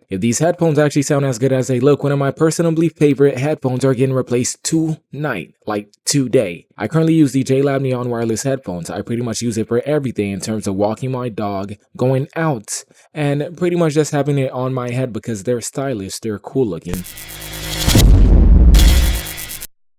If these headphones actually sound as good as they look, one of my personally favorite headphones are getting replaced tonight, like today. I currently use the 𝐿ab Neon wireless headphones. I pretty much use it for everything in terms of walking my dog, going out, and pretty much just having it on my head because they're stylish, they're cool looking.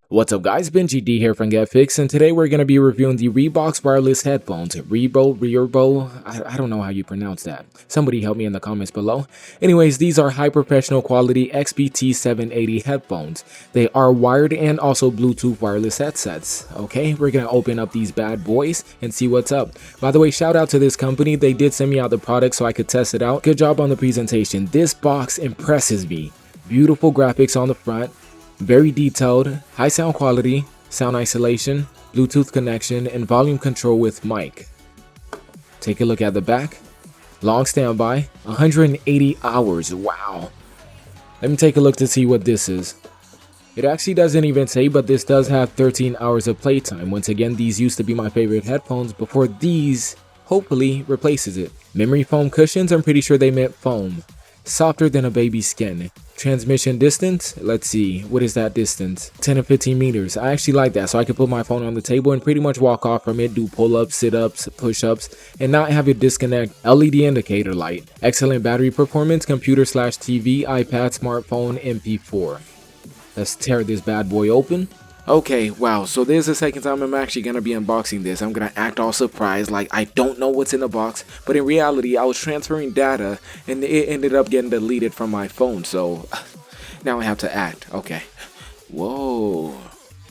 What's up guys, 𝐿𝐻𝐷 here from 𝐿𝐻𝐷, and today we're going to be reviewing the RIWBOX wireless headphones. RIWBOX, I don't know how you pronounce that. Somebody help me in the comments below. Anyways, these are high professional quality XBT780 headphones. They are wired and also Bluetooth wireless headsets. Okay, we're going to open up these bad boys and see what's up. By the way, shout out to this company. They did send me out the product so I could test it out. Good job on the presentation. This box impresses me. Beautiful graphics on the front. Very detailed, high sound quality, sound isolation, Bluetooth connection, and volume control with mic. Take a look at the back. Long standby, 180 hours, wow. Let me take a look to see what this is. It actually doesn't even say, but this does have 13 hours of playtime. Once again, these used to be my favorite headphones before these hopefully replaces it. Memory foam cushions, I'm pretty sure they meant foam. Softer than a baby's skin. Transmission distance, let's see, what is that distance? 10 to 15 meters. I actually like that, so I can put my phone on the table and pretty much walk off from it, do pull-ups, sit-ups, push-ups, and not have it disconnect. LED indicator light. Excellent battery performance, computer/TV, iPad, smartphone, MP4. Let's tear this bad boy open. Okay, wow, so there's the second time I'm actually going to be unboxing this. I'm going to act all surprised like I don't know what's in the box, but in reality I was transferring data and it ended up getting deleted from my phone, so now I have to act. Okay. Whoa,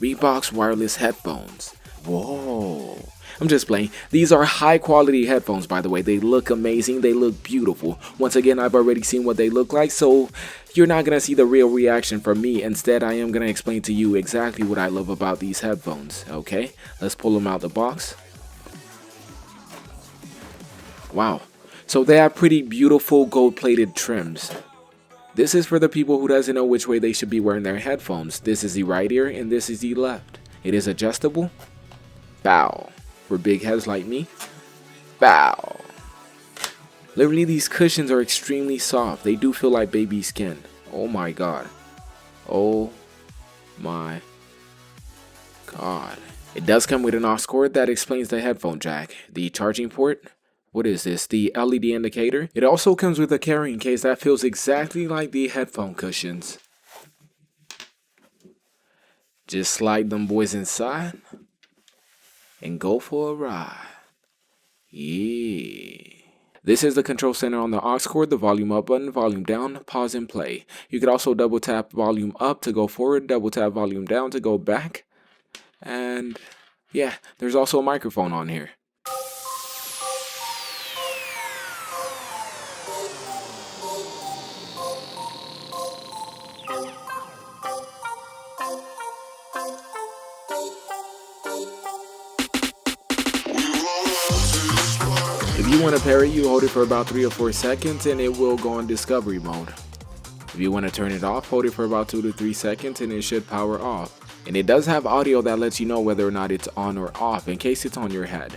RIWBOX wireless headphones. Whoa. I'm just playing. These are high quality headphones, by the way. They look amazing. They look beautiful. Once again, I've already seen what they look like, so you're not going to see the real reaction from me. Instead, I am going to explain to you exactly what I love about these headphones. Okay, let's pull them out the box. Wow. So they have pretty beautiful gold-plated trims. This is for the people who doesn't know which way they should be wearing their headphones. This is the right ear and this is the left. It is adjustable. Bow. For big heads like me. Bow. Literally, these cushions are extremely soft. They do feel like baby skin. Oh my god. Oh my god. It does come with an aux cord that explains the headphone jack. The charging port. What is this? The LED indicator. It also comes with a carrying case that feels exactly like the headphone cushions. Just slide them boys inside and go for a ride. Yeah. This is the control center on the aux cord, the volume up button, volume down, pause and play. You could also double tap volume up to go forward, double tap volume down to go back. And yeah, there's also a microphone on here. If you want to pair it, you hold it for about 3 or 4 seconds and it will go on discovery mode. If you want to turn it off, hold it for about 2 to 3 seconds and it should power off. And it does have audio that lets you know whether or not it's on or off in case it's on your head.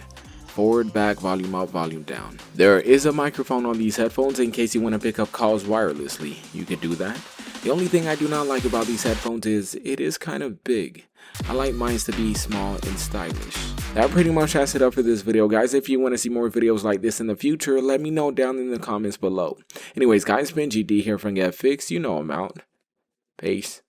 Forward, back, volume up, volume down. There is a microphone on these headphones in case you want to pick up calls wirelessly. You could do that. The only thing I do not like about these headphones is it is kind of big. I like mine to be small and stylish. That pretty much has it up for this video, guys. If you want to see more videos like this in the future, let me know down in the comments below. Anyways, guys, 𝐿𝐻𝐷 here from 𝐿𝐻𝐷. You know I'm out. Peace.